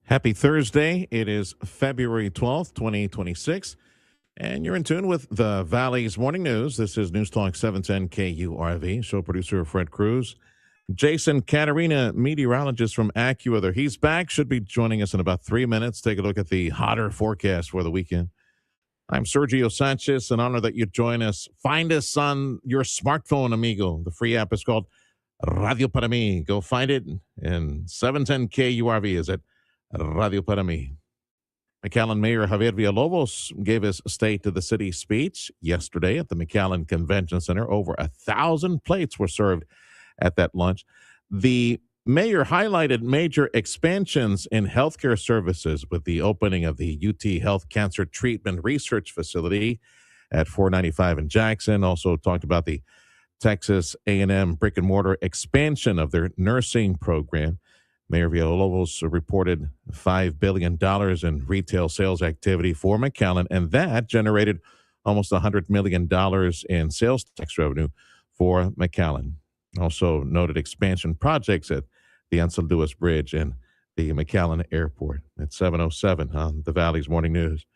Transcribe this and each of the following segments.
Happy Thursday. It is February 12th, 2026, and you're in tune with the Valley's Morning News. This is News Talk 710 KURV. Show producer Fred Cruz. Jason Caterina, meteorologist from AccuWeather. He's back, should be joining us in about 3 minutes. Take a look at the hotter forecast for the weekend. I'm Sergio Sanchez. An honor that you join us. Find us on your smartphone, amigo. The free app is called Radio Para Mí. Go find it, and 710 KURV is it. Radio Para Mí. McAllen Mayor Javier Villalobos gave his State to the City speech yesterday at the McAllen Convention Center. Over 1,000 plates were served at that lunch. The mayor highlighted major expansions in healthcare services with the opening of the UT Health Cancer Treatment Research Facility at 495 in Jackson. Also talked about the Texas A&M brick-and-mortar expansion of their nursing program. Mayor Villalobos reported $5 billion in retail sales activity for McAllen, and that generated almost $100 million in sales tax revenue for McAllen. Also noted expansion projects at the Ansel Lewis Bridge and the McAllen Airport. At 7:07 on the Valley's Morning News.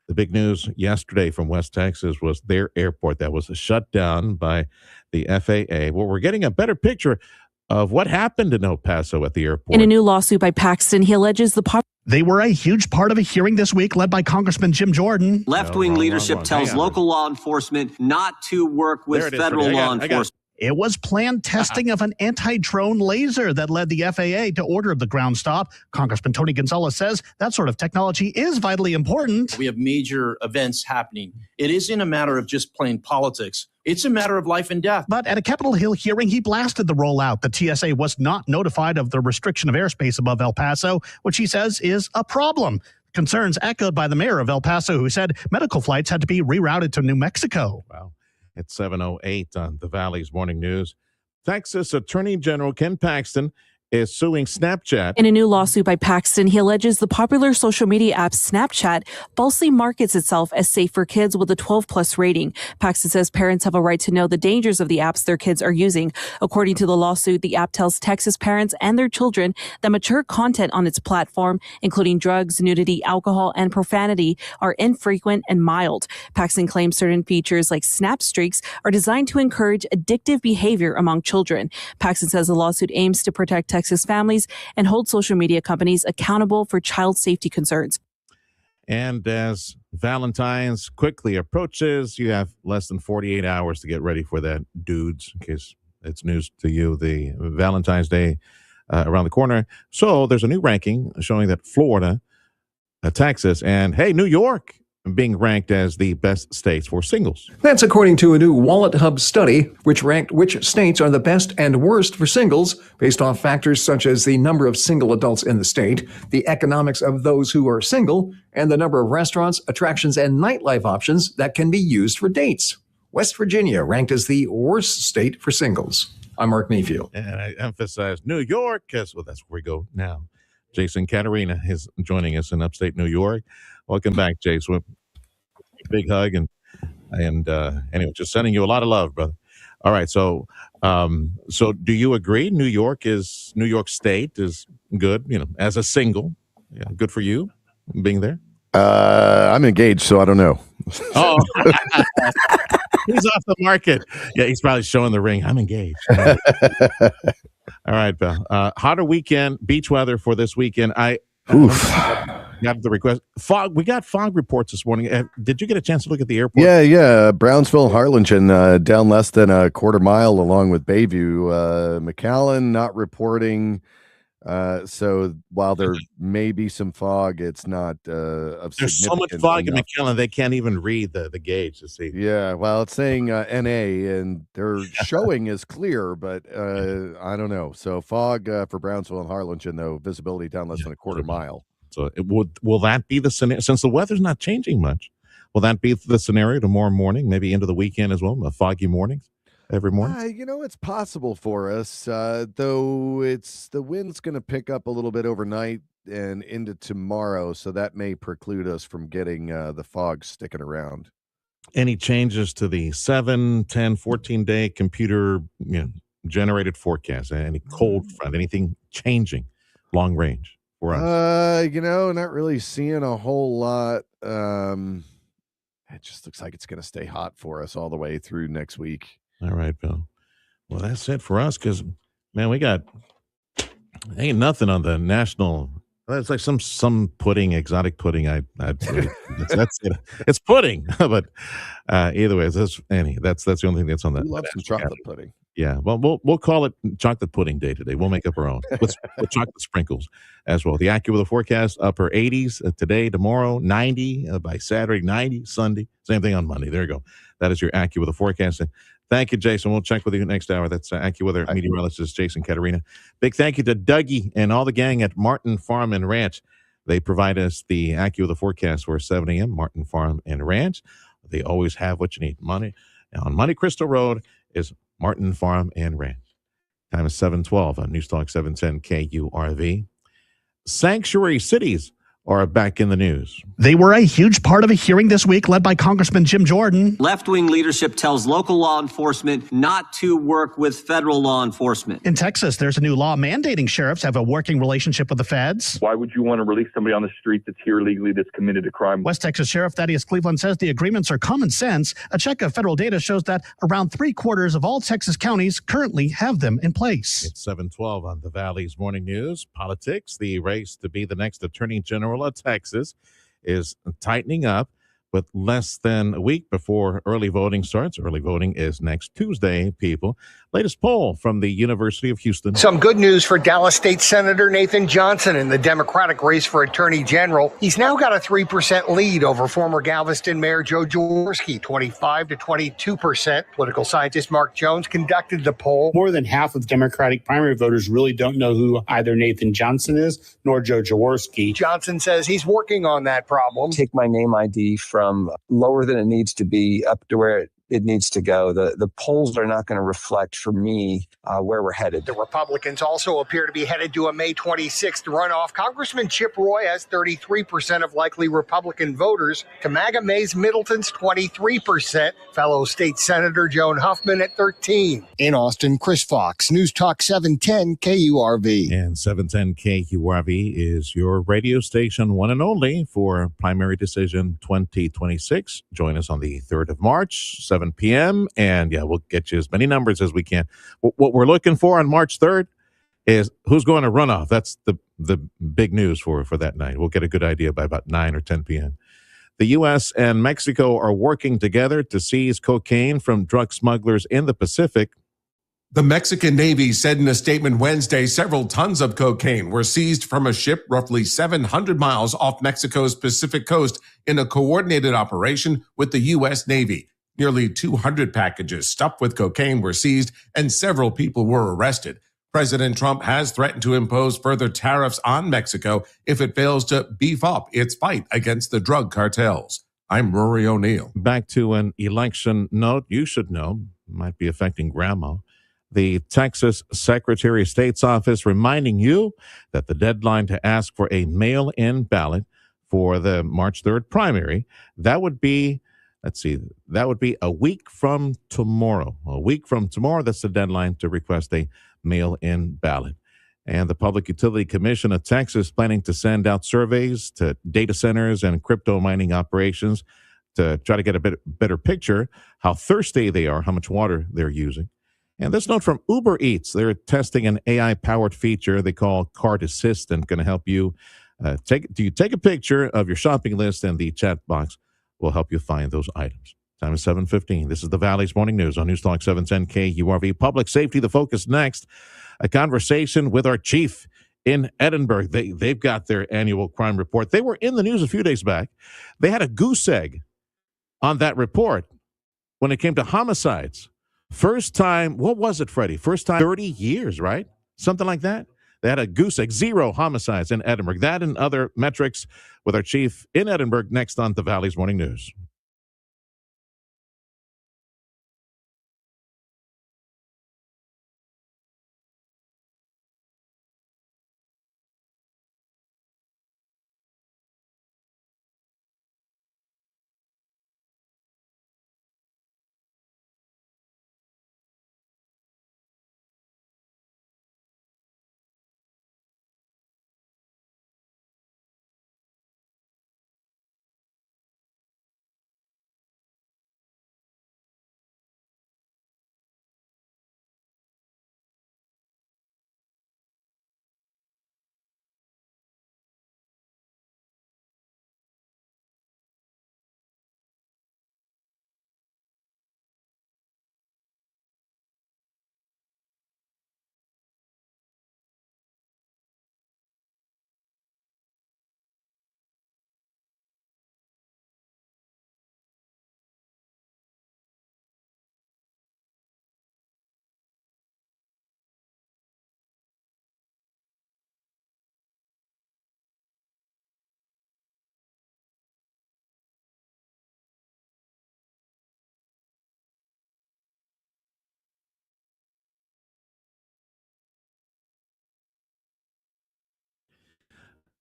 The big news yesterday from West Texas was their airport that was shut down by the FAA. Well, we're getting a better picture of what happened in El Paso at the airport. In a new lawsuit by Paxton, he alleges They were a huge part of a hearing this week led by Congressman Jim Jordan. Left-wing leadership tells local law enforcement not to work with federal law enforcement. It was planned testing of an anti-drone laser that led the FAA to order the ground stop. Congressman Tony Gonzalez says that sort of technology is vitally important. We have major events happening. It isn't a matter of just plain politics. It's a matter of life and death. But at a Capitol Hill hearing, he blasted the rollout. The TSA was not notified of the restriction of airspace above El Paso, which he says is a problem. Concerns echoed by the mayor of El Paso, who said medical flights had to be rerouted to New Mexico. Wow. It's 7:08 on the Valley's Morning News. Texas Attorney General Ken Paxton is suing Snapchat. In a new lawsuit by Paxton, he alleges the popular social media app Snapchat falsely markets itself as safe for kids with a 12-plus rating. Paxton says parents have a right to know the dangers of the apps their kids are using. According to the lawsuit, the app tells Texas parents and their children that mature content on its platform, including drugs, nudity, alcohol, and profanity, are infrequent and mild. Paxton claims certain features like Snap Streaks are designed to encourage addictive behavior among children. Paxton says the lawsuit aims to protect Texas families and hold social media companies accountable for child safety concerns. And as Valentine's quickly approaches, you have less than 48 hours to get ready for that, dudes, in case it's news to you. The Valentine's Day around the corner. So there's a new ranking showing that Florida, Texas, and, hey, New York being ranked as the best states for singles. That's according to a new Wallet Hub study, which ranked which states are the best and worst for singles based off factors such as the number of single adults in the state, the economics of those who are single, and the number of restaurants, attractions, and nightlife options that can be used for dates. West Virginia ranked as the worst state for singles. I'm Mark Mayfield. And I emphasize New York, because, well, that's where we go now. Jason Caterina is joining us in upstate New York. Welcome back, Jason. Big hug and anyway, just sending you a lot of love, brother. All right, so do you agree? New York State is good, as a single. Yeah, good for you being there. I'm engaged, so I don't know. Oh, he's off the market. Yeah, he's probably showing the ring. I'm engaged. All right, pal. Hotter weekend, beach weather for this weekend. Got the request. Fog. We got fog reports this morning. Did you get a chance to look at the airport? Yeah. Brownsville, Harlingen, down less than a quarter mile along with Bayview. McAllen not reporting. So while there may be some fog, it's not of There's so much fog in McAllen, they can't even read the gauge to see. Yeah, well, it's saying NA, and their showing is clear, but I don't know. So fog for Brownsville and Harlingen, though, visibility down less than a quarter mile. So will that be the scenario? Since the weather's not changing much, will that be the scenario tomorrow morning, maybe into the weekend as well, foggy mornings every morning? It's possible for us, though the wind's going to pick up a little bit overnight and into tomorrow, so that may preclude us from getting the fog sticking around. Any changes to the 7, 10, 14-day computer generated forecast? Any cold front? Anything changing long range? for us? Not really seeing a whole lot. It just looks like it's going to stay hot for us all the way through next week. All right, Bill. Well, that's it for us because, man, we got ain't nothing on the national. It's like some pudding, exotic pudding. That's it. It's pudding, but either way, that's the only thing that's on We that. love some chocolate pudding. Yeah, well, we'll call it chocolate pudding day today. We'll make up our own with chocolate sprinkles as well. The AccuWeather forecast: upper 80s today, tomorrow 90 by Saturday, 90 Sunday. Same thing on Monday. There you go. That is your AccuWeather forecast. And thank you, Jason. We'll check with you next hour. That's AccuWeather meteorologist Jason Caterina. Big thank you to Dougie and all the gang at Martin Farm and Ranch. They provide us the AccuWeather forecast for 7 a.m. Martin Farm and Ranch. They always have what you need. Money on Monte Cristo Road is Martin Farm and Ranch. Time is 7:12 on News Talk 710 KURV. Sanctuary cities are back in the news. They were a huge part of a hearing this week led by Congressman Jim Jordan. Left-wing leadership tells local law enforcement not to work with federal law enforcement. In Texas, there's a new law mandating sheriffs have a working relationship with the feds. Why would you want to release somebody on the street that's here legally that's committed a crime? West Texas Sheriff Thaddeus Cleveland says the agreements are common sense. A check of federal data shows that around 3/4 of all Texas counties currently have them in place. It's 7:12 on the Valley's Morning News. Politics, the race to be the next Attorney General of Texas is tightening up with less than a week before early voting starts. Early voting is next Tuesday, people. Latest poll from the University of Houston. Some good news for Dallas State Senator Nathan Johnson in the Democratic race for Attorney General. He's now got a 3% lead over former Galveston Mayor Joe Jaworski, 25 to 22%. Political scientist Mark Jones conducted the poll. More than half of Democratic primary voters really don't know who either Nathan Johnson is nor Joe Jaworski. Johnson says he's working on that problem. Take my name ID from lower than it needs to be up to where it needs to go. The polls are not going to reflect for me where we're headed. The Republicans also appear to be headed to a May 26th runoff. Congressman Chip Roy has 33% of likely Republican voters. To MAGA Mays Middleton's 23%. Fellow state Senator Joan Huffman at 13%. In Austin, Chris Fox, News Talk 710 KURV. And 710 KURV is your radio station, one and only, for Primary Decision 2026. Join us on the 3rd of March, 7 p.m. And yeah, we'll get you as many numbers as we can. What we're looking for on March 3rd is who's going to runoff. That's the big news for that night. We'll get a good idea by about 9 or 10 p.m. The U.S. and Mexico are working together to seize cocaine from drug smugglers in the Pacific. The Mexican Navy said in a statement Wednesday several tons of cocaine were seized from a ship roughly 700 miles off Mexico's Pacific coast in a coordinated operation with the U.S. Navy. Nearly 200 packages stuffed with cocaine were seized and several people were arrested. President Trump has threatened to impose further tariffs on Mexico if it fails to beef up its fight against the drug cartels. I'm Rory O'Neill. Back to an election note you should know, might be affecting grandma. The Texas Secretary of State's office reminding you that the deadline to ask for a mail-in ballot for the March 3rd primary, that would be a week from tomorrow. A week from tomorrow, that's the deadline to request a mail-in ballot. And the Public Utility Commission of Texas planning to send out surveys to data centers and crypto mining operations to try to get a better picture how thirsty they are, how much water they're using. And this note from Uber Eats. They're testing an AI-powered feature they call Cart Assistant, going to help you take a picture of your shopping list, and the chat box will help you find those items. Time is 7:15. This is the Valley's Morning News on News Talk 710 KURV. Public safety, the focus next. A conversation with our chief in Edinburg. They've got their annual crime report. They were in the news a few days back. They had a goose egg on that report when it came to homicides. First time, what was it, Freddie? First time 30 years, right? Something like that. They had a goose egg, 0 homicides in Edinburg. That and other metrics with our chief in Edinburg next on the Valley's Morning News.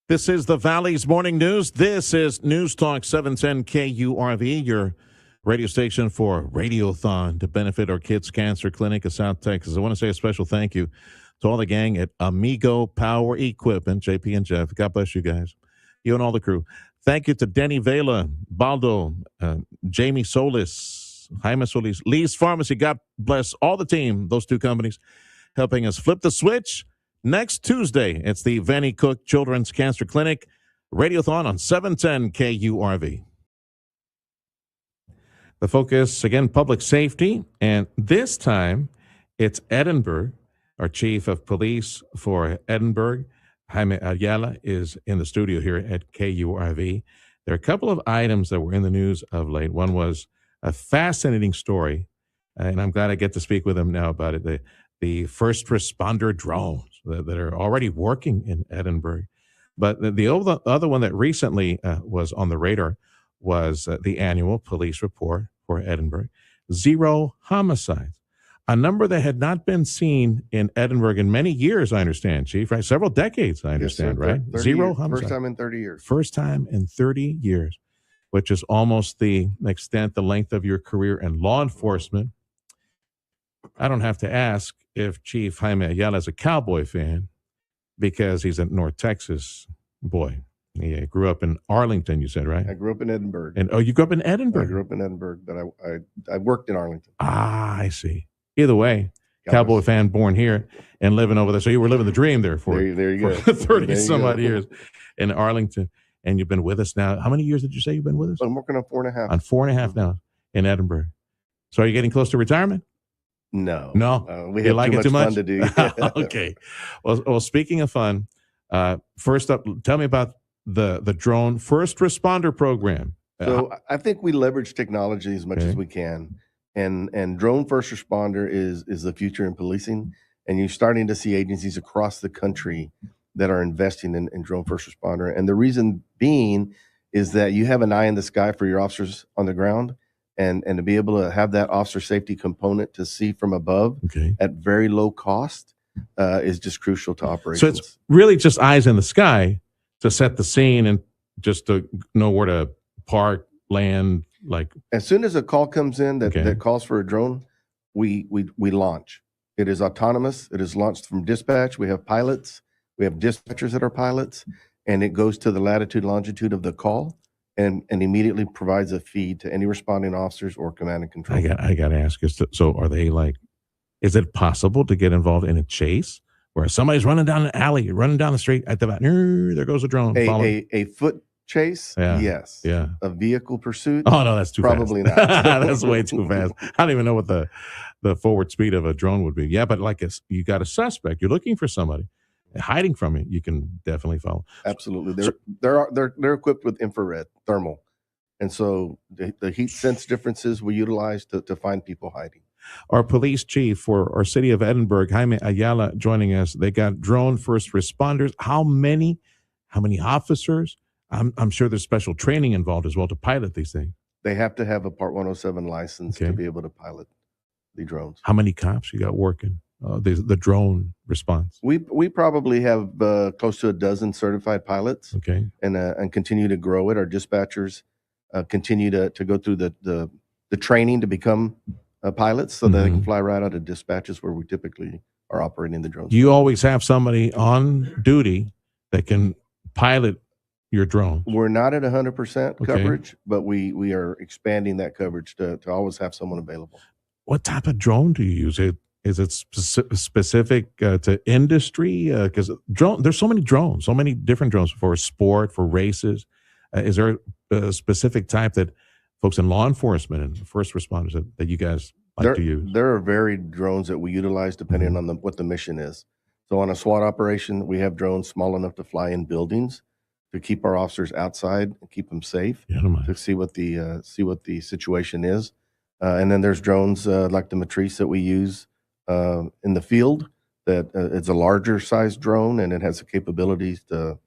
This is the Valley's Morning News. This is News Talk 710 KURV, your radio station for Radiothon to benefit our kids' cancer clinic of South Texas. I want to say a special thank you to all the gang at Amigo Power Equipment, JP and Jeff. God bless you guys, you and all the crew. Thank you to Denny Vela, Baldo, Jamie Solis, Jaime Solis, Lee's Pharmacy. God bless all the team, those two companies, helping us flip the switch. Next Tuesday, it's the Vanny Cook Children's Cancer Clinic Radiothon on 710 KURV. The focus, again, public safety, and this time it's Edinburg. Our chief of police for Edinburg, Jaime Ayala, is in the studio here at KURV. There are a couple of items that were in the news of late. One was a fascinating story, and I'm glad I get to speak with him now about it. The first responder drones that are already working in Edinburg. But the other one that recently was on the radar was the annual police report for Edinburg. 0 homicides, a number that had not been seen in Edinburg in many years, I understand, Chief, right? Several decades, I understand, right? 0 homicides. First time in 30 years. First time in 30 years, which is almost the length of your career in law enforcement. I don't have to ask if Chief Jaime Ayala is a Cowboy fan because he's a North Texas boy. He grew up in Arlington, you said, right? I grew up in Edinburg. And you grew up in Edinburg? I grew up in Edinburg, but I worked in Arlington. Ah, I see. Either way, Cowboy fan born here and living over there. So you were living the dream there for there you go. 30 some odd years in Arlington. And you've been with us now. How many years did you say you've been with us? I'm working on 4.5. On 4.5 now in Edinburg. So are you getting close to retirement? No. We have like too much fun to do. Okay. Well, speaking of fun, first up, tell me about the drone first responder program. So I think we leverage technology as much as we can, and drone first responder is the future in policing. And you're starting to see agencies across the country that are investing in drone first responder. And the reason being is that you have an eye in the sky for your officers on the ground. And to be able to have that officer safety component to see from above at very low cost is just crucial to operations. So it's really just eyes in the sky to set the scene and just to know where to park, land. Like as soon as a call comes in that calls for a drone, we launch. It is autonomous. It is launched from dispatch. We have pilots. We have dispatchers that are pilots, and it goes to the latitude, longitude of the call. And immediately provides a feed to any responding officers or command and control. I got to ask you, so are they like, is it possible to get involved in a chase where somebody's running down an alley, running down the street at the back, there goes a drone. A foot chase? Yeah. Yes. Yeah. A vehicle pursuit? Oh, no, that's too Probably fast. not. That's way too fast. I don't even know what the forward speed of a drone would be. Yeah, but like you got a suspect, you're looking for somebody. Hiding from it, you can definitely follow. Absolutely, they're equipped with infrared, thermal, and so the heat sense differences we utilize to find people hiding. Our police chief for our city of Edinburg, Jaime Ayala, joining us. They got drone first responders. How many officers? I'm sure there's special training involved as well to pilot these things. They have to have a Part 107 license to be able to pilot the drones. How many cops you got working? The drone response. We probably have close to a dozen certified pilots. Okay, and continue to grow it. Our dispatchers continue to go through the training to become pilots, so that they can fly right out of dispatches where we typically are operating the drones. Do you always have somebody on duty that can pilot your drone? We're not at 100% coverage, but we are expanding that coverage to always have someone available. What type of drone do you use? Is it specific to industry? Because there's so many drones, so many different drones for sport, for races. Is there a specific type that folks in law enforcement and first responders that you guys like to use? There are varied drones that we utilize depending on what the mission is. So on a SWAT operation, we have drones small enough to fly in buildings to keep our officers outside and keep them safe, to see what the situation is. And then there's drones like the Matrice that we use in the field. That it's a larger size drone and it has the capabilities to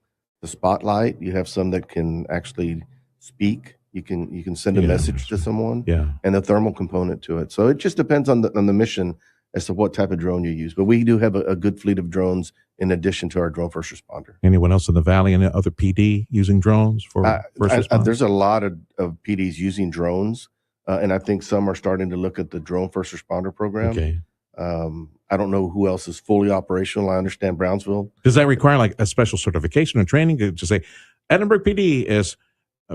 spotlight. You have some that can actually speak. You can send a message to someone. Yeah. And the thermal component to it. So it just depends on the mission. as to what type of drone you use. But we do have a good fleet of drones in addition to our drone first responder. Anyone else in the Valley and other PD using drones for first responders? There's a lot of PDs using drones, and I think some are starting to look at the drone first responder program. Okay. I don't know who else is fully operational. I understand Brownsville. Does that require like a special certification or training to say Edinburg PD is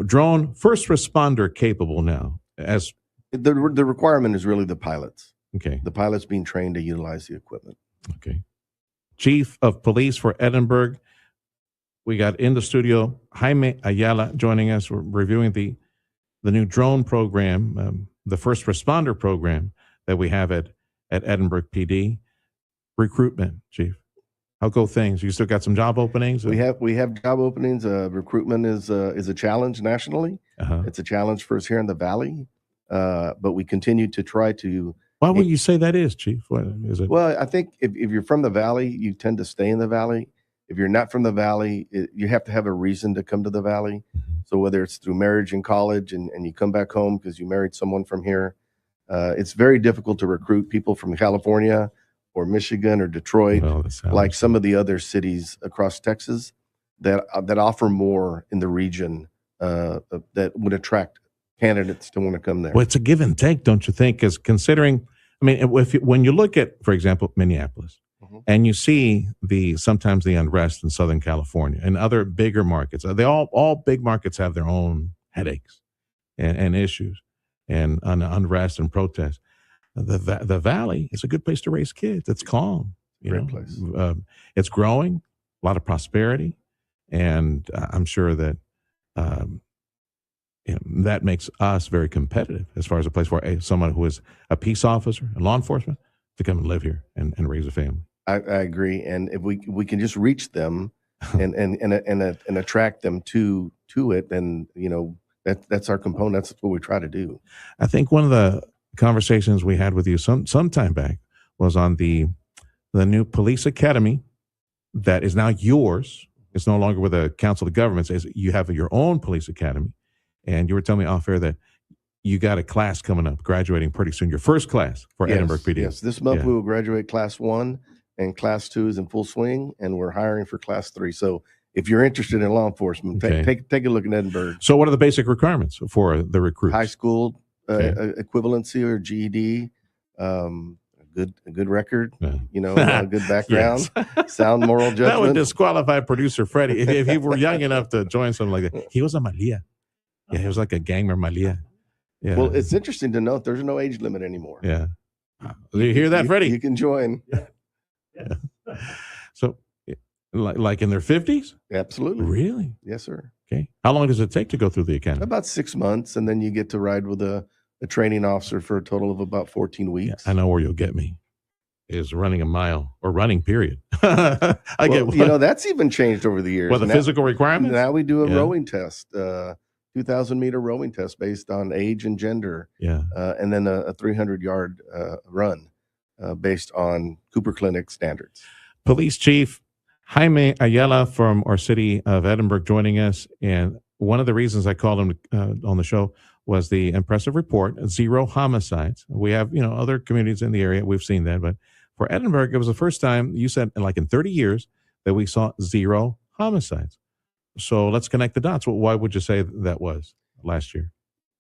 drone first responder capable now? As the requirement is really the pilots. Okay. The pilots being trained to utilize the equipment. Okay. Chief of Police for Edinburg. We got in the studio Jaime Ayala joining us. We're reviewing the new drone program, the first responder program that we have at Edinburg PD. Recruitment, Chief. How go things? You still got some job openings? We have job openings. Recruitment is a challenge nationally. It's a challenge for us here in the Valley, but we continue to try to. Why would you say that is, Chief? What is it? Well, I think if you're from the Valley, you tend to stay in the Valley. If you're not from the Valley, you have to have a reason to come to the Valley. So whether it's through marriage in college and you come back home because you married someone from here, it's very difficult to recruit people from California or Michigan or Detroit, like some of the other cities across Texas that offer more in the region that would attract candidates to want to come there. Well, it's a give and take, don't you think? Because considering, I mean, when you look at, for example, Minneapolis, and you see sometimes the unrest in Southern California and other bigger markets, they all big markets have their own headaches and issues and unrest and protest. The Valley is a good place to raise kids. It's calm. Great place. It's growing, a lot of prosperity, and I'm sure that that makes us very competitive as far as a place for someone who is a peace officer, a law enforcement, to come and live here and raise a family. I agree, and if we can just reach them and attract them to it, then that's our component. That's what we try to do. I think one of the conversations we had with you some time back was on the new police academy that is now yours. It's no longer with the Council of Governments. You have your own police academy, and you were telling me off air that you got a class coming up, graduating pretty soon. Your first class for Edinburg PD. Yes, this month we will graduate Class 1, and Class 2 is in full swing, and we're hiring for Class 3. So if you're interested in law enforcement, take a look at Edinburg. So what are the basic requirements for the recruits? High school equivalency or GED, a good record, a good background, sound moral judgment. That would disqualify producer Freddie if he were young enough to join something like that. He was a Malia. Yeah, he was like a gang member Malia. Yeah. Well, it's interesting to note there's no age limit anymore. Yeah. Do you hear that, Freddie? You can join. Yeah. So, like in their 50s? Absolutely. Really? Yes, sir. Okay. How long does it take to go through the academy? About 6 months, and then you get to ride with a training officer for a total of about 14 weeks. Yeah, I know where you'll get me. Is running a mile or running, period. That's even changed over the years. Well, the physical requirements? Now we do a rowing test, 2,000-meter rowing test based on age and gender. Yeah. And then a 300-yard run based on Cooper Clinic standards. Police Chief Jaime Ayala from our city of Edinburg joining us. And one of the reasons I called him on the show was the impressive report, 0 homicides. We have, other communities in the area. We've seen that. But for Edinburg, it was the first time, you said, in 30 years, that we saw 0 homicides. So let's connect the dots. Why would you say that was last year?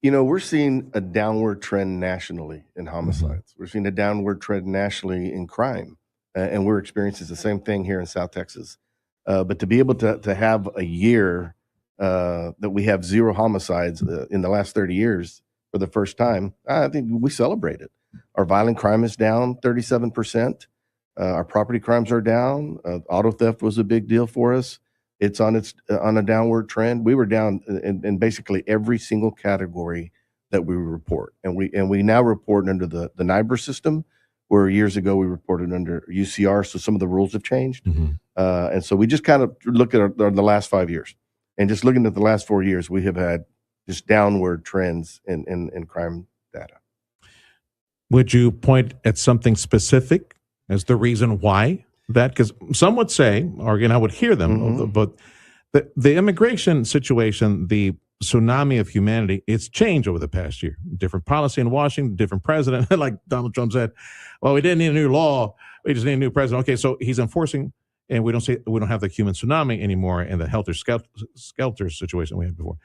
We're seeing a downward trend nationally in homicides. We're seeing a downward trend nationally in crime. And we're experiencing the same thing here in South Texas. But to be able to have a year that we have 0 homicides in the last 30 years for the first time, I think we celebrate it. Our violent crime is down 37%. Our property crimes are down. Auto theft was a big deal for us. It's on a downward trend. We were down in basically every single category that we report, and we now report under the NIBR system, where years ago we reported under UCR. So some of the rules have changed, and so we just kind of look at the last 5 years, and just looking at the last 4 years, we have had just downward trends in crime data. Would you point at something specific as the reason why? That, because some would say, or again, I would hear them, but the immigration situation, the tsunami of humanity, it's changed over the past year. Different policy in Washington, different president. Like Donald Trump said, well, we didn't need a new law. We just need a new president. Okay, so he's enforcing, and we don't have the human tsunami anymore and the helter-skelter situation we had before.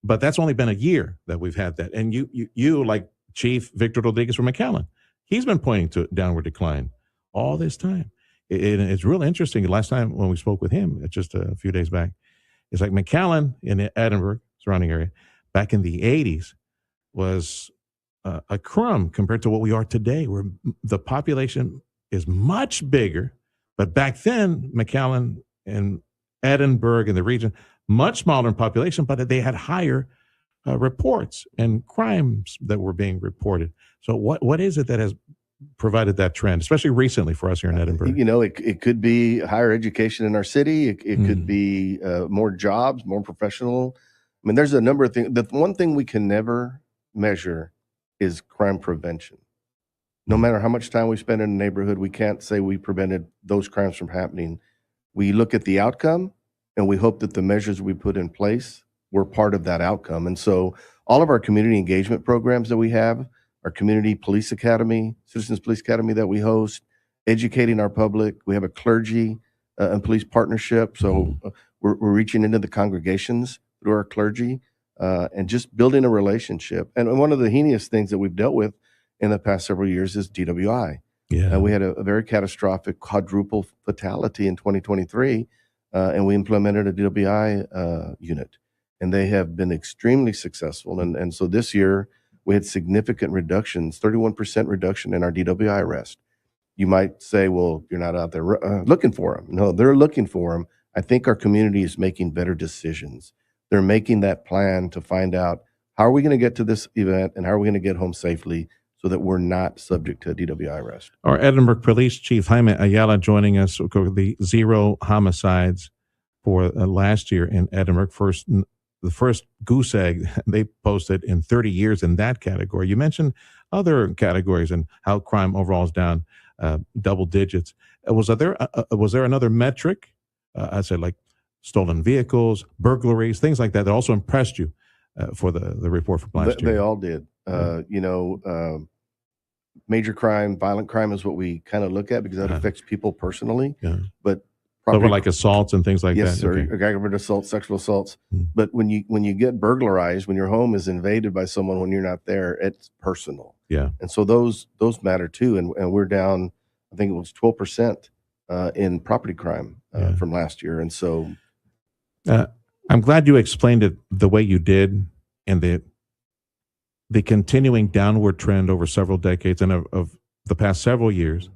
But that's only been a year that we've had that. And you like Chief Victor Rodriguez from McAllen, he's been pointing to downward decline all this time. It's really interesting. Last time when we spoke with him, just a few days back, it's like McAllen in Edinburg, surrounding area, back in the 80s was a crumb compared to what we are today, where the population is much bigger. But back then, McAllen and Edinburg and the region, much smaller in population, but they had higher reports and crimes that were being reported. So what is it that has provided that trend, especially recently for us here in Edinburgh? You know, it could be higher education in our city. It could be more jobs, more professional. I mean, there's a number of things. The one thing we can never measure is crime prevention. No matter how much time we spend in a neighborhood, we can't say we prevented those crimes from happening. We look at the outcome, and we hope that the measures we put in place were part of that outcome. And so all of our community engagement programs that we have, our community police academy, citizens police academy that we host, educating our public. We have a clergy and police partnership. So we're reaching into the congregations through our clergy and just building a relationship. And one of the heinous things that we've dealt with in the past several years is DWI. Yeah. We had a very catastrophic quadruple fatality in 2023, and we implemented a DWI unit. And they have been extremely successful. And so this year, we had significant reductions, 31% reduction in our DWI arrest. You might say, well, you're not out there looking for them. No, they're looking for them. I think our community is making better decisions. They're making that plan to find out, how are we going to get to this event and how are we going to get home safely so that we're not subject to a DWI arrest. Our Edinburg Police Chief Jaime Ayala joining us, the 0 homicides for last year in Edinburgh. The first goose egg they posted in 30 years in that category. You mentioned other categories and how crime overall is down double digits. Was there another metric? I said like stolen vehicles, burglaries, things like that also impressed you for the report from last year? They all did. Major crime, violent crime is what we kind of look at because that affects people personally. Yeah. But property, like assaults and things like that. Yes, sir. Okay. Aggravated assault, sexual assaults. But when you get burglarized, when your home is invaded by someone when you're not there, it's personal. Yeah. And so those matter too. And we're down, I think it was 12% in property crime from last year. And so I'm glad you explained it the way you did, and the continuing downward trend over several decades and of the past several years.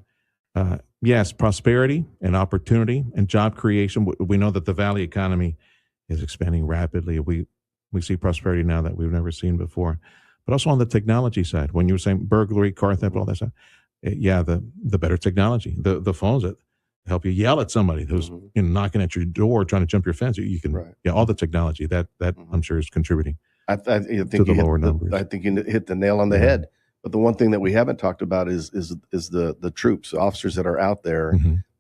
Yes, prosperity and opportunity and job creation. We know that the Valley economy is expanding rapidly. We see prosperity now that we've never seen before. But also on the technology side, when you were saying burglary, car theft, all that stuff, the better technology, the phones that help you yell at somebody who's knocking at your door, trying to jump your fence. You can, all the technology that I'm sure is contributing. I think to the lower numbers. I think you hit the nail on the head. But the one thing that we haven't talked about is the troops, the officers that are out there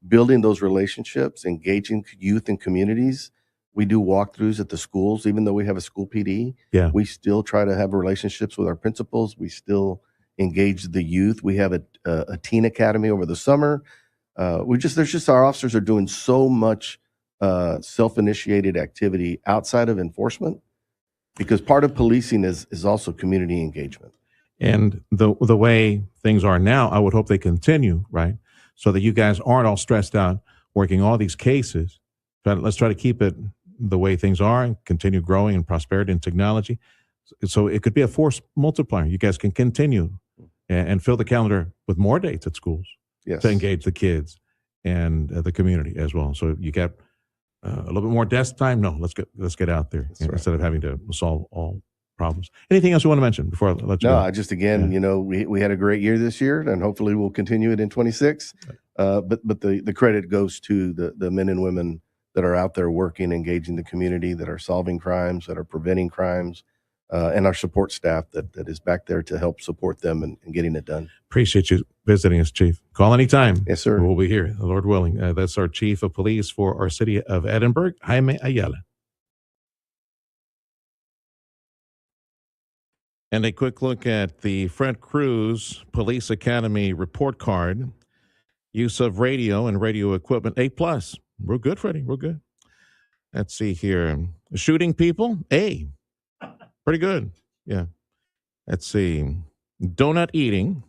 building those relationships, engaging youth and communities. We do walkthroughs at the schools, even though we have a school PD. Yeah. We still try to have relationships with our principals. We still engage the youth. We have a teen academy over the summer. Our officers are doing so much self-initiated activity outside of enforcement, because part of policing is also community engagement. And the way things are now, I would hope they continue, right? So that you guys aren't all stressed out working all these cases. But let's try to keep it the way things are and continue growing in prosperity and technology. So it could be a force multiplier. You guys can continue and fill the calendar with more dates at schools to engage the kids and the community as well. So you got a little bit more desk time. No, let's get out there instead of having to solve all problems. Anything else you want to mention before I let you go? No, just again, we had a great year this year, and hopefully we'll continue it in 26. But the credit goes to the men and women that are out there working, engaging the community, that are solving crimes, that are preventing crimes, and our support staff that is back there to help support them and getting it done. Appreciate you visiting us, Chief. Call anytime. Yes, sir. We'll be here, Lord willing. That's our Chief of Police for our city of Edinburg, Jaime Ayala. And a quick look at the Fred Cruz Police Academy report card. Use of radio and radio equipment, A+. We're good, Freddie. We're good. Let's see here. Shooting people, A. Pretty good. Yeah. Let's see. Donut eating,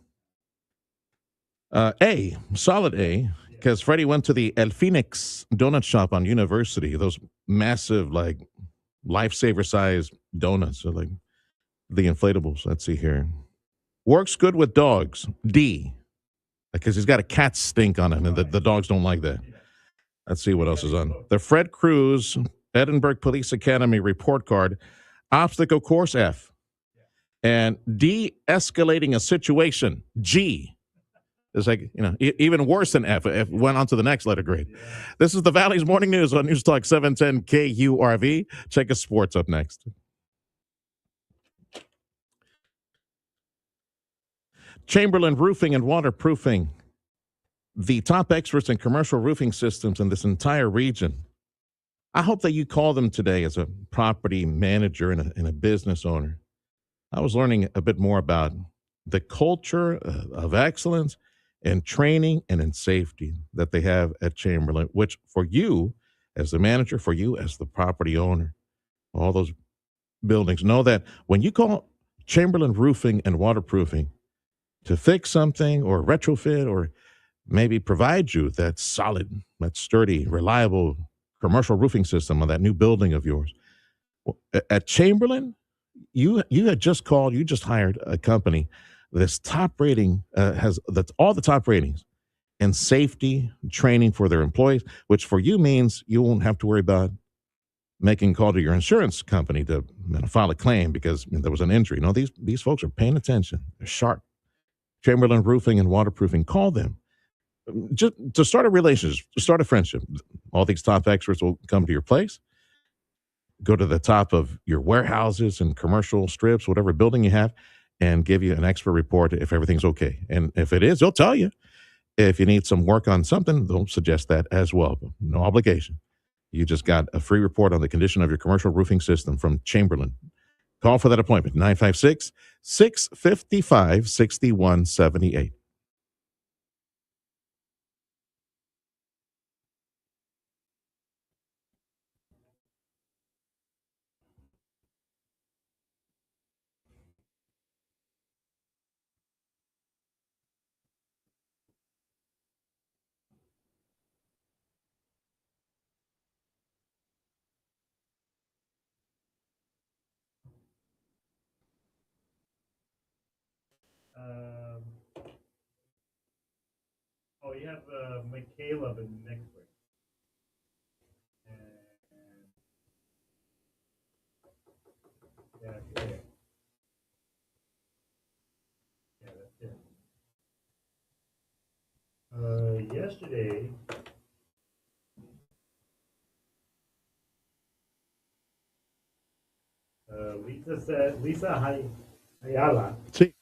A. Solid A. Because Freddie went to the El Phoenix donut shop on University. Those massive, like, lifesaver size donuts. So, like, the inflatables. Let's see here. Works good with dogs, D. Because he's got a cat stink on him, and the dogs don't like that. Let's see what else is on. The Fred Cruz Edinburg Police Academy report card, obstacle course, F. And de-escalating a situation, G. It's like, even worse than F. F went on to the next letter grade. This is the Valley's Morning News on News Talk 710 KURV. Check us sports up next. Chamberlain Roofing and Waterproofing, the top experts in commercial roofing systems in this entire region. I hope that you call them today as a property manager and a business owner. I was learning a bit more about the culture of excellence and training and in safety that they have at Chamberlain, which for you as the manager, for you as the property owner, all those buildings, know that when you call Chamberlain Roofing and Waterproofing to fix something or retrofit or maybe provide you that solid, that sturdy, reliable commercial roofing system on that new building of yours. At Chamberlain, you had just called, you just hired a company that's top rating, that's all the top ratings in safety training for their employees, which for you means you won't have to worry about making a call to your insurance company to file a claim because there was an injury. No, these folks are paying attention. They're sharp. Chamberlain Roofing and Waterproofing, call them. Just to start a relationship, to start a friendship. All these top experts will come to your place, go to the top of your warehouses and commercial strips, whatever building you have, and give you an expert report if everything's okay. And if it is, they'll tell you. If you need some work on something, they'll suggest that as well. But no obligation. You just got a free report on the condition of your commercial roofing system from Chamberlain. Call for that appointment, 956-655-6178. You have Michaela next week. Yeah, that's it. Yesterday, Lisa Ayala. See.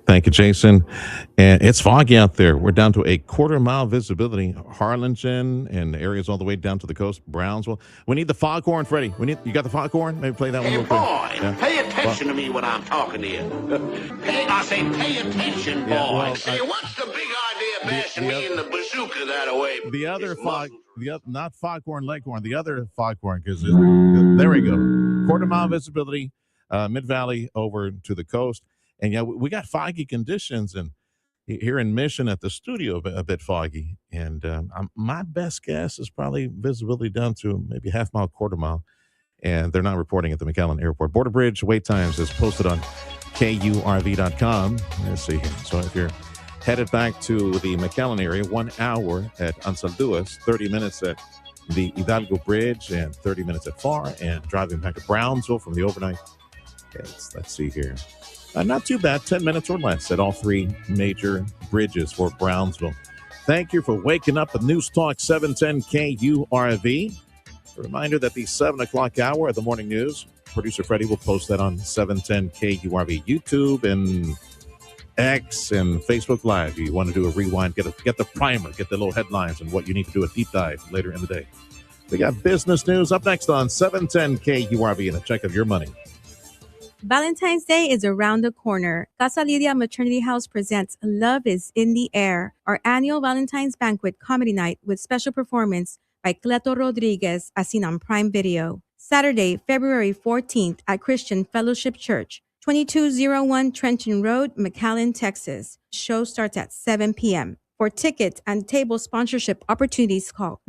Thank you, Jason. And it's foggy out there. We're down to a quarter-mile visibility. Harlingen and areas all the way down to the coast. Brownsville. We need the foghorn, Freddie. You got the foghorn? Maybe play that one Hey, real quick. boy, Yeah. pay attention to me when I'm talking to you. I say pay attention, boy. Yeah, well, Say, what's the big idea bashing me in the bazooka that way? The other not foghorn, leghorn. The other foghorn, because there we go. Quarter-mile visibility, Mid-Valley over to the coast. And yeah, we got foggy conditions, and here in Mission at the studio, a bit foggy. And my best guess is probably visibility down to maybe half mile, quarter mile. And they're not reporting at the McAllen Airport. Border Bridge wait times is posted on KURV.com. Let's see here. So if you're headed back to the McAllen area, 1 hour at Ansalduas, 30 minutes at the Hidalgo Bridge, and 30 minutes at FAR, and driving back to Brownsville from the overnight. Okay, let's see here. Not too bad, 10 minutes or less at all three major bridges for Brownsville. Thank you for waking up with News Talk 710 KURV. A reminder that the 7 o'clock hour of the morning news, producer Freddie will post that on 710 KURV YouTube and X and Facebook Live. You want to do a rewind, get the primer, get the little headlines and what you need to do a deep dive later in the day. We got business news up next on 710 KURV and a check of your money. Valentine's Day is around the corner. Casa Lidia Maternity House presents Love is in the Air, our annual Valentine's Banquet comedy night with special performance by Cleto Rodriguez as seen on Prime Video. Saturday, February 14th at Christian Fellowship Church, 2201 Trenton Road, McAllen, Texas. Show starts at 7 p.m. For tickets and table sponsorship opportunities, call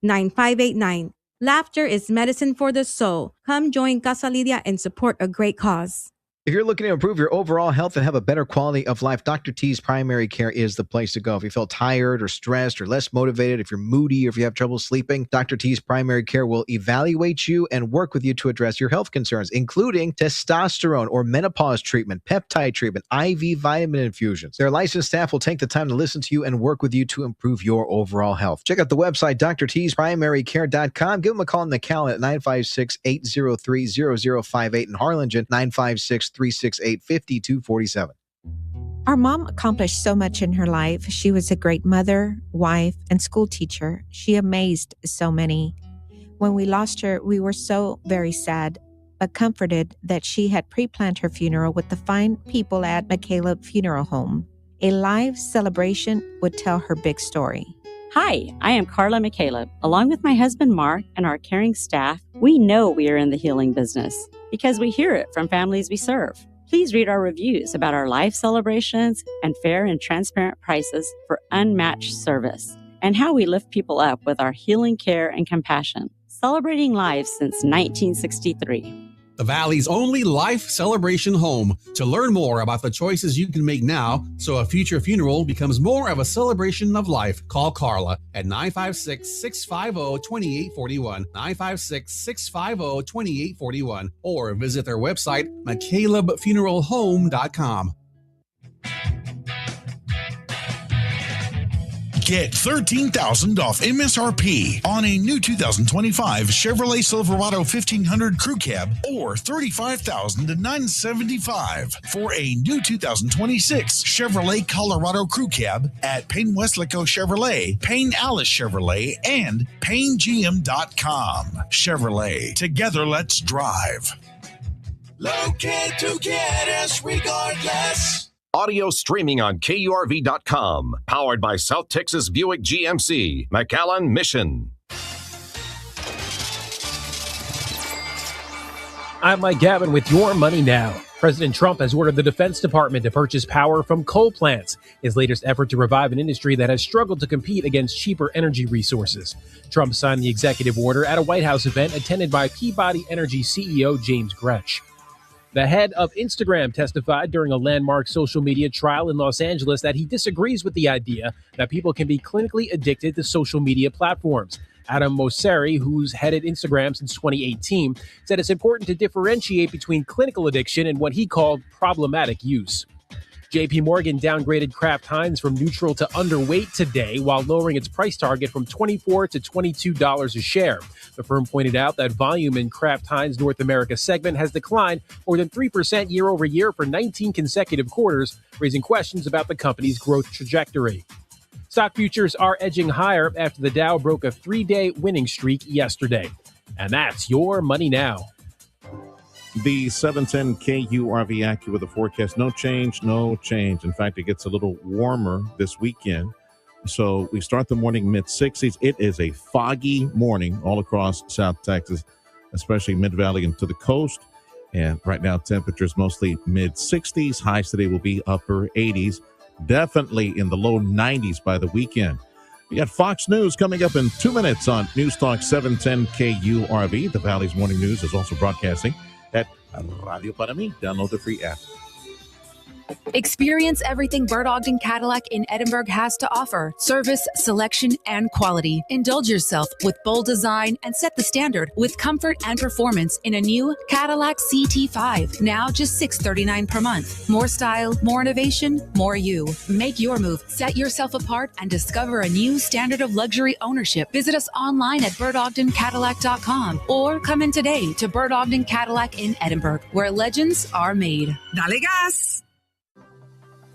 956-655-9589. Laughter is medicine for the soul. Come join Casa Lidia and support a great cause. If you're looking to improve your overall health and have a better quality of life, Dr. T's Primary Care is the place to go. If you feel tired or stressed or less motivated, if you're moody or if you have trouble sleeping, Dr. T's Primary Care will evaluate you and work with you to address your health concerns, including testosterone or menopause treatment, peptide treatment, IV vitamin infusions. Their licensed staff will take the time to listen to you and work with you to improve your overall health. Check out the website, drtsprimarycare.com. Give them a call in McAllen at 956-803-0058 and Harlingen, 956-368-5247. Our mom accomplished so much in her life. She was a great mother, wife, and school teacher. She amazed so many. When we lost her, we were so very sad, but comforted that she had pre-planned her funeral with the fine people at McCaleb Funeral Home. A live celebration would tell her big story. Hi, I am Carla McCaleb. Along with my husband Mark and our caring staff, we know we are in the healing business because we hear it from families we serve. Please read our reviews about our life celebrations and fair and transparent prices for unmatched service, and how we lift people up with our healing care and compassion, celebrating lives since 1963. The Valley's only life celebration home. To learn more about the choices you can make now so a future funeral becomes more of a celebration of life, call Carla at 956-650-2841, 956-650-2841, or visit their website, McCalebFuneralHome.com. Get $13,000 off MSRP on a new 2025 Chevrolet Silverado 1500 Crew Cab, or $35,000 to $975 for a new 2026 Chevrolet Colorado Crew Cab at Payne Westlaco Chevrolet, Payne Alice Chevrolet, and PayneGM.com. Chevrolet, together let's drive. Locate to get us regardless. Audio streaming on KURV.com. Powered by South Texas Buick GMC. McAllen Mission. I'm Mike Gavin with Your Money Now. President Trump has ordered the Defense Department to purchase power from coal plants, his latest effort to revive an industry that has struggled to compete against cheaper energy resources. Trump signed the executive order at a White House event attended by Peabody Energy CEO James Gretsch. The head of Instagram testified during a landmark social media trial in Los Angeles that he disagrees with the idea that people can be clinically addicted to social media platforms. Adam Mosseri, who's headed Instagram since 2018, said it's important to differentiate between clinical addiction and what he called problematic use. JP Morgan downgraded Kraft Heinz from neutral to underweight today while lowering its price target from $24 to $22 a share. The firm pointed out that volume in Kraft Heinz North America segment has declined more than 3% year over year for 19 consecutive quarters, raising questions about the company's growth trajectory. Stock futures are edging higher after the Dow broke a 3-day winning streak yesterday. And that's your money now. The 710 KURV AccuWeather forecast, no change. In fact, it gets a little warmer this weekend. So we start the morning mid-60s. It is a foggy morning all across South Texas, especially Mid-Valley and to the coast. And right now, temperatures mostly mid-60s. Highs today will be upper 80s. Definitely in the low 90s by the weekend. We got Fox News coming up in 2 minutes on News Talk 710 KURV. The Valley's Morning News is also broadcasting at Radio Para Mí. Download the free app. Experience everything Bert Ogden Cadillac in Edinburg has to offer. Service, selection, and quality. Indulge yourself with bold design and set the standard with comfort and performance in a new Cadillac CT5. Now just $639 per month. More style, more innovation, more you. Make your move. Set yourself apart and discover a new standard of luxury ownership. Visit us online at BertOgdenCadillac.com or come in today to Bert Ogden Cadillac in Edinburg, where legends are made. Dale gas!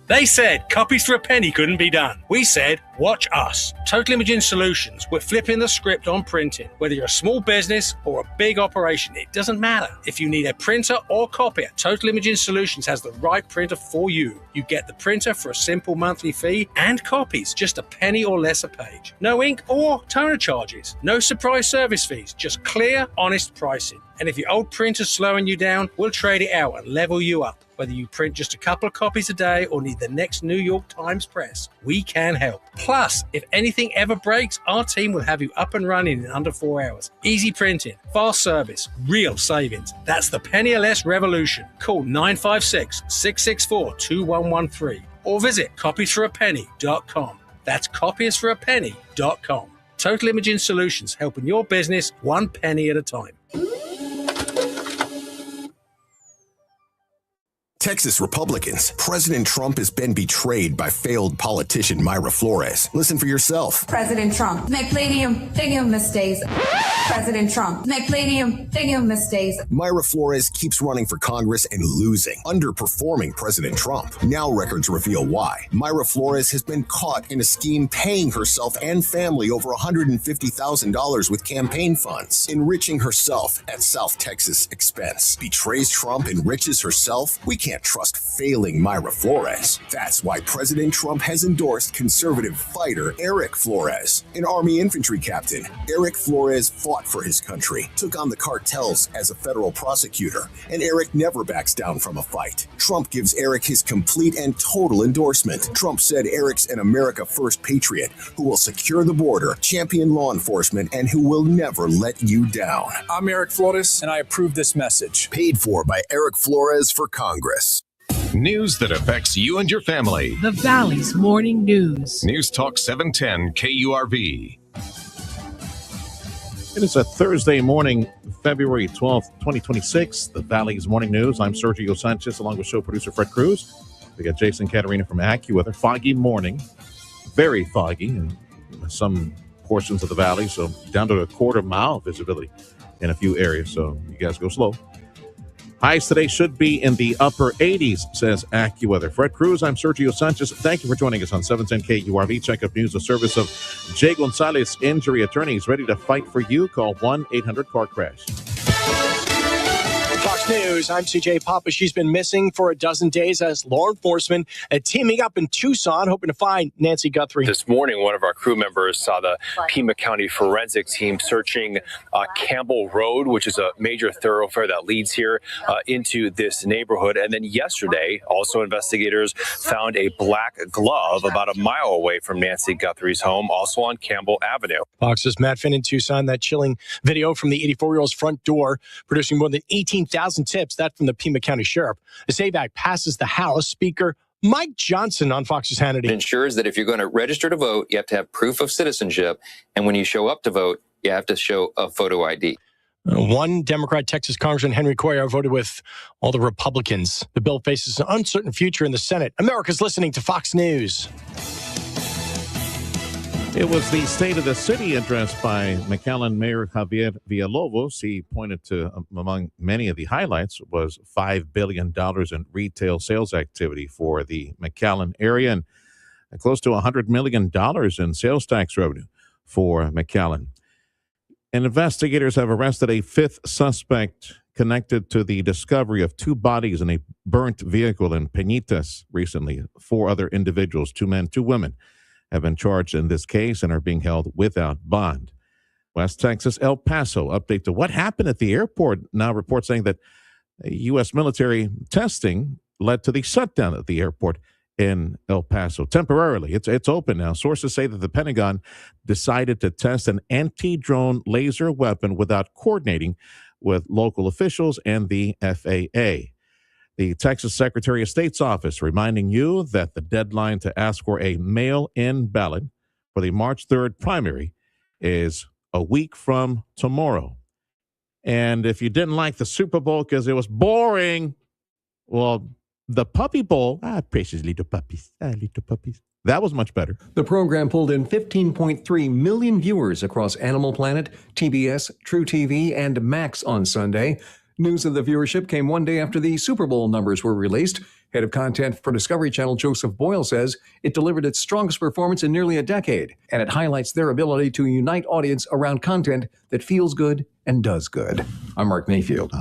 They said copies for a penny couldn't be done. We said, watch us. Total Imaging Solutions. We're flipping the script on printing. Whether you're a small business or a big operation, it doesn't matter. If you need a printer or copier, Total Imaging Solutions has the right printer for you. You get the printer for a simple monthly fee and copies, just a penny or less a page. No ink or toner charges. No surprise service fees, just clear, honest pricing. And if your old printer's slowing you down, we'll trade it out and level you up. Whether you print just a couple of copies a day or need the next New York Times press, we can help. Plus, if anything ever breaks, our team will have you up and running in under 4 hours. Easy printing, fast service, real savings. That's the penny or less revolution. Call 956-664-2113 or visit copiesforapenny.com. That's copiesforapenny.com. Total Imaging Solutions, helping your business one penny at a time. Texas Republicans. President Trump has been betrayed by failed politician Mayra Flores. Listen for yourself. President Trump, make plenty of mistakes. President Trump, make plenty of mistakes. Mayra Flores keeps running for Congress and losing, underperforming President Trump. Now records reveal why. Mayra Flores has been caught in a scheme paying herself and family over $150,000 with campaign funds, enriching herself at South Texas expense. Betrays Trump, enriches herself? We can't trust failing Mayra Flores. That's why President Trump has endorsed conservative fighter Eric Flores, an Army infantry captain. Eric Flores fought for his country, took on the cartels as a federal prosecutor, and Eric never backs down from a fight. Trump gives Eric his complete and total endorsement. Trump said Eric's an America First patriot who will secure the border, champion law enforcement, and who will never let you down. I'm Eric Flores, and I approve this message. Paid for by Eric Flores for Congress. News that affects you and your family. The Valley's Morning News. News Talk 710 KURV. It is a Thursday morning, February 12th, 2026. The Valley's Morning News. I'm Sergio Sanchez along with show producer Fred Cruz. We got Jason Caterina from AccuWeather. Foggy morning. Very foggy in some portions of the valley. So down to a quarter-mile visibility in a few areas. So you guys go slow. Highs today should be in the upper 80s, says AccuWeather. Fred Cruz, I'm Sergio Sanchez. Thank you for joining us on 710 KURV. Check up news, the service of Jay Gonzalez, injury attorneys, ready to fight for you. Call 1-800-CAR-CRASH. Fox News, I'm CJ Papa. She's been missing for a dozen days as law enforcement teaming up in Tucson, hoping to find Nancy Guthrie. This morning, one of our crew members saw the Pima County forensic team searching Campbell Road, which is a major thoroughfare that leads here into this neighborhood. And then yesterday, also investigators found a black glove about a mile away from Nancy Guthrie's home, also on Campbell Avenue. Fox's Matt Finn in Tucson, that chilling video from the 84-year-old's front door, producing more than 18,000 tips, that from the Pima County Sheriff. The SAVE Act passes the House. Speaker Mike Johnson on Fox's Hannity. It ensures that if you're going to register to vote, you have to have proof of citizenship. And when you show up to vote, you have to show a photo ID. One Democrat Texas Congressman Henry Cuellar voted with all the Republicans. The bill faces an uncertain future in the Senate. America's listening to Fox News. It was the State of the City addressed by McAllen Mayor Javier Villalobos. He pointed to, among many of the highlights, was $5 billion in retail sales activity for the McAllen area and close to $100 million in sales tax revenue for McAllen. And investigators have arrested a fifth suspect connected to the discovery of two bodies in a burnt vehicle in Peñitas recently. Four other individuals, 2 men, 2 women, have been charged in this case and are being held without bond. West Texas, El Paso, update to what happened at the airport. Now reports saying that U.S. military testing led to the shutdown at the airport in El Paso temporarily. It's open now. Sources say that the Pentagon decided to test an anti-drone laser weapon without coordinating with local officials and the FAA. The Texas Secretary of State's office reminding you that the deadline to ask for a mail-in ballot for the March 3rd primary is a week from tomorrow. And if you didn't like the Super Bowl because it was boring, well, the Puppy Bowl, precious little puppies, little puppies. That was much better. The program pulled in 15.3 million viewers across Animal Planet, TBS, True TV, and Max on Sunday. News of the viewership came one day after the Super Bowl numbers were released. Head of content for Discovery Channel Joseph Boyle says it delivered its strongest performance in nearly a decade, and it highlights their ability to unite audience around content that feels good and does good. I'm Mark Mayfield.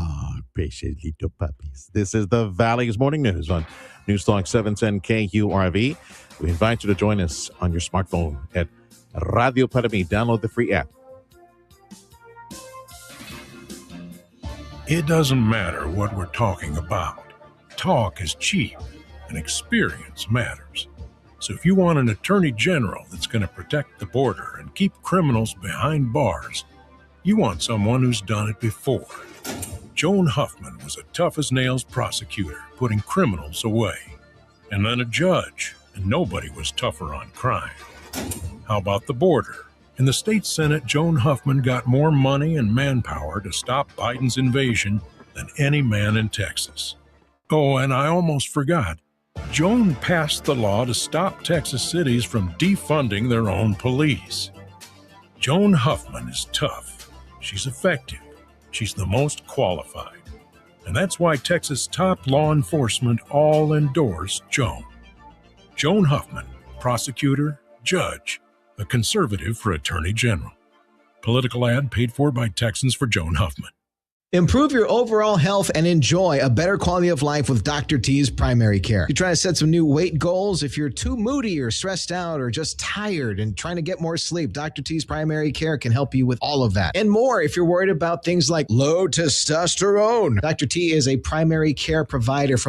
Precious little puppies. This is the Valley's Morning News on News Talk 710 KURV. We invite you to join us on your smartphone at Radio Para Mi. Download the free app. It doesn't matter what we're talking about. Talk is cheap, and experience matters. So if you want an attorney general that's going to protect the border and keep criminals behind bars, you want someone who's done it before. Joan Huffman was a tough-as-nails prosecutor, putting criminals away. And then a judge, and nobody was tougher on crime. How about the border? In the state Senate, Joan Huffman got more money and manpower to stop Biden's invasion than any man in Texas. Oh, and I almost forgot. Joan passed the law to stop Texas cities from defunding their own police. Joan Huffman is tough. She's effective. She's the most qualified. And that's why Texas top law enforcement all endorse Joan. Joan Huffman, prosecutor, judge, a conservative for Attorney General. Political ad paid for by Texans for Joan Huffman. Improve your overall health and enjoy a better quality of life with Dr. T's Primary Care. You're trying to set some new weight goals? If you're too moody or stressed out or just tired and trying to get more sleep, Dr. T's Primary Care can help you with all of that. And more if you're worried about things like low testosterone. Dr. T is a primary care provider from